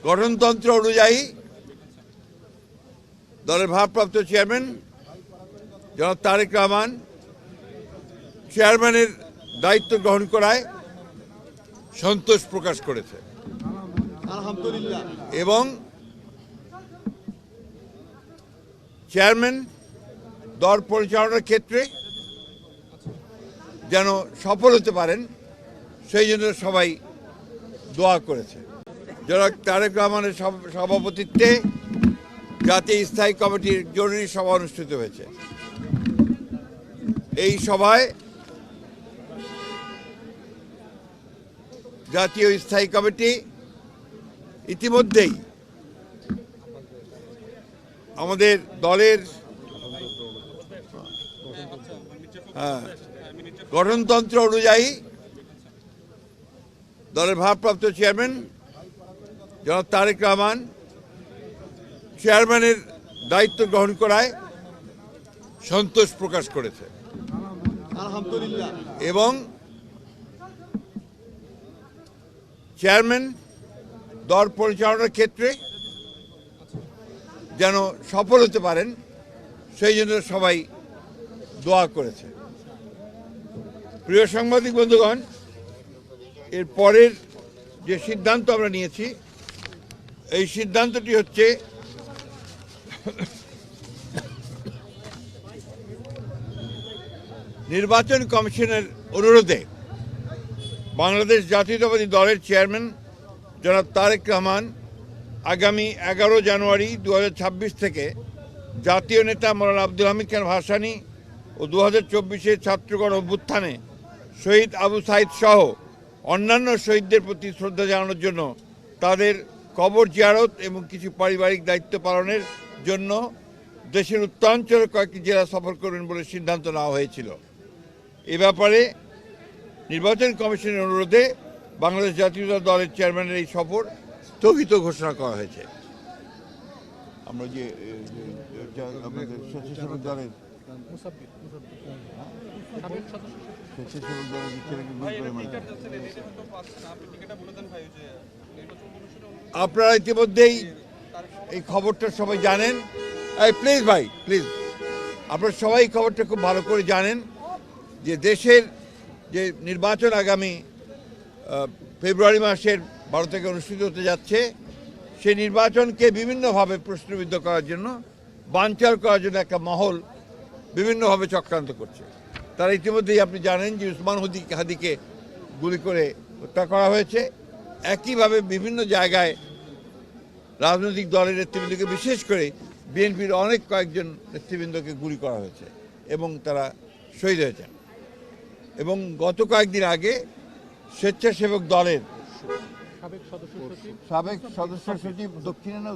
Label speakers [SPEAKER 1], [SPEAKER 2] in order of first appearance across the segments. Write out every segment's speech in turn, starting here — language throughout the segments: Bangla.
[SPEAKER 1] গঠনতন্ত্র অনুযায়ী দলের ভারপ্রাপ্ত চেয়ারম্যান জনাব তারেক রহমান চেয়ারম্যানের দায়িত্ব গ্রহণ করায় সন্তোষ প্রকাশ করেছে
[SPEAKER 2] আলহামদুলিল্লাহ
[SPEAKER 1] এবং চেয়ারম্যান দল পরিচালনার ক্ষেত্রে যেন সফল হতে পারেন সেই জন্য সবাই দোয়া করেছে। জনাব তারেক রহমানের সভাপতিত্বে জাতীয় স্থায়ী কমিটির জরুরি সভা অনুষ্ঠিত হয়েছে। এই সভায় জাতীয় স্থায়ী কমিটি ইতিমধ্যেই আমাদের দলের গঠনতন্ত্র অনুযায়ী দলের ভারপ্রাপ্ত চেয়ারম্যান জনাব তারেক রহমান চেয়ারম্যানের দায়িত্ব গ্রহণ করায় সন্তোষ প্রকাশ করেছে
[SPEAKER 2] আলহামদুলিল্লাহ
[SPEAKER 1] এবং চেয়ারম্যান দল পরিচালনার ক্ষেত্রে যেন সফল হতে পারেন সেই জন্য সবাই দোয়া করেছে। প্রিয় সাংবাদিক বন্ধুগণ, এর পরের যে সিদ্ধান্ত আমরা নিয়েছি এই সিদ্ধান্তটি হচ্ছে নির্বাচন কমিশনের অনুরোধে বাংলাদেশ জাতীয়তাবাদী দলের চেয়ারম্যান জনাব তারেক রহমান আগামী 11 জানুয়ারি 2026 থেকে জাতীয় নেতা মৌলানা আব্দুল হামিদ খান ভাসানী ও 2024 ছাত্রগণ অভ্যুত্থানে শহীদ আবু সাইদ সহ অন্যান্য শহীদদের প্রতি শ্রদ্ধা জানানোর জন্য তাদের কবর জিয়ারত এবং কিছু পারিবারিক দায়িত্ব পালনের জন্য দেশের উত্তরাঞ্চলের কয়েকটি জেলা সফর করবেন বলে সিদ্ধান্ত নেওয়া হয়েছিল। এ ব্যাপারে নির্বাচন কমিশনের অনুরোধে বাংলাদেশ জাতীয়তাবাদী দলের চেয়ারম্যানের এই সফর স্থগিত ঘোষণা করা হয়েছে। আমরা যে স্বেচ্ছাসেবক দলের আপনারা ইতিমধ্যেই এই খবরটা সবাই জানেন। প্লিজ ভাই প্লিজ, আপনারা সবাই এই খবরটা খুব ভালো করে জানেন যে দেশের যে নির্বাচন আগামী ফেব্রুয়ারি মাসের 12 থেকে অনুষ্ঠিত হতে যাচ্ছে, সেই নির্বাচনকে বিভিন্নভাবে প্রশ্নবিদ্ধ করার জন্য, বানচাল করার জন্য একটা মহল বিভিন্নভাবে চক্রান্ত করছে। তারা ইতিমধ্যেই আপনি জানেন যে উসমান হাদিকে গুলি করে হত্যা করা হয়েছে। একইভাবে বিভিন্ন জায়গায় রাজনৈতিক দলের নেতৃবৃন্দকে, বিশেষ করে বিএনপির অনেক কয়েকজন নেতৃবৃন্দকে গুলি করা হয়েছে এবং তারা শহীদ হয়েছেন। এবং গত কয়েকদিন আগে স্বেচ্ছাসেবক দলের সাবেক সদস্য সচিব দক্ষিণে না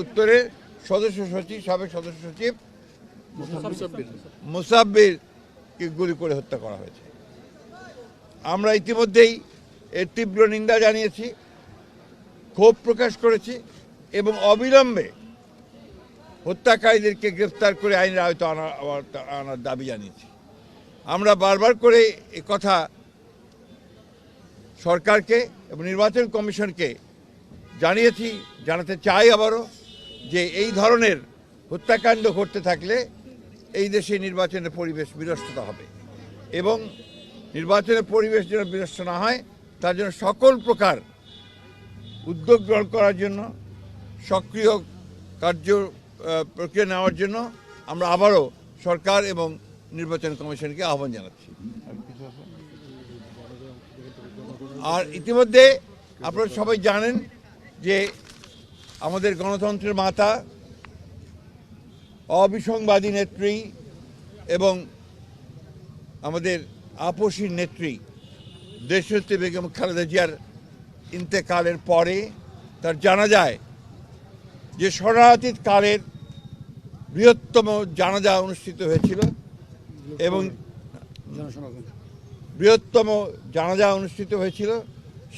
[SPEAKER 1] উত্তরের সদস্য সচিব, সাবেক সদস্য সচিব মুসাব্বিরকে গুলি করে হত্যা করা হয়েছে। আমরা ইতিমধ্যেই এর তীব্র নিন্দা জানিয়েছি, ক্ষোভ প্রকাশ করেছি এবং অবিলম্বে হত্যাকারীদেরকে গ্রেফতার করে আইনের আওতায় আনার দাবি জানিয়েছি। আমরা বারবার করে এ কথা সরকারকে এবং নির্বাচন কমিশনকে জানিয়েছি, জানাতে চাই আবারও, যে এই ধরনের হত্যাকাণ্ড ঘটতে থাকলে এই দেশে নির্বাচনের পরিবেশ বিনষ্ট হবে এবং নির্বাচনের পরিবেশ যেন বিনষ্ট না হয় তার জন্য সকল প্রকার উদ্যোগ গ্রহণ করার জন্য, সক্রিয় কার্য প্রক্রিয়া নেওয়ার জন্য আমরা আবারও সরকার এবং নির্বাচন কমিশনকে আহ্বান জানাচ্ছি। আর ইতিমধ্যে আপনারা সবাই জানেন যে আমাদের গণতন্ত্রের মাতা, অবিসংবাদী নেত্রী এবং আমাদের আপসী নেত্রী দেশনেত্রী বেগম খালেদা জিয়ার ইন্তেকালের পরে তার জানাজায় যে শরণার্থী কালের বৃহত্তম জানাজা অনুষ্ঠিত হয়েছিল এবং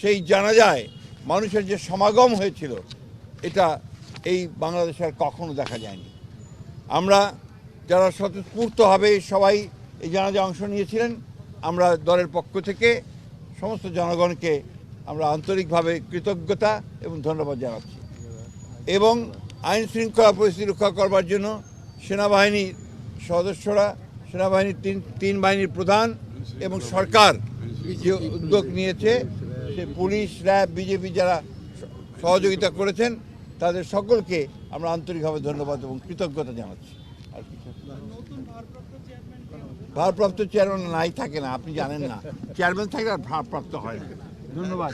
[SPEAKER 1] সেই জানাজায় মানুষের যে সমাগম হয়েছিল এটা এই বাংলাদেশে আর কখনো দেখা যায়নি। আমরা যারা স্বতঃস্ফূর্তভাবে সবাই এই জানাজায় অংশ নিয়েছিলেন, আমরা দলের পক্ষ থেকে সমস্ত জনগণকে আমরা আন্তরিকভাবে কৃতজ্ঞতা এবং ধন্যবাদ জানাচ্ছি। এবং আইন শৃঙ্খলা পরিস্থিতি রক্ষা করবার জন্য সেনাবাহিনীর সদস্যরা, সেনাবাহিনীর তিন বাহিনীর প্রধান এবং সরকার যে উদ্যোগ নিয়েছে, সে পুলিশ, র্যাব, বিজেপি যারা সহযোগিতা করেছেন, তাদের সকলকে আমরা আন্তরিকভাবে ধন্যবাদ এবং কৃতজ্ঞতা জানাচ্ছি। আর কিছু ভারপ্রাপ্ত চেয়ারম্যান নাই থাকে না, আপনি জানেন না, চেয়ারম্যান থাকলে আর ভারপ্রাপ্ত হয় না। ধন্যবাদ।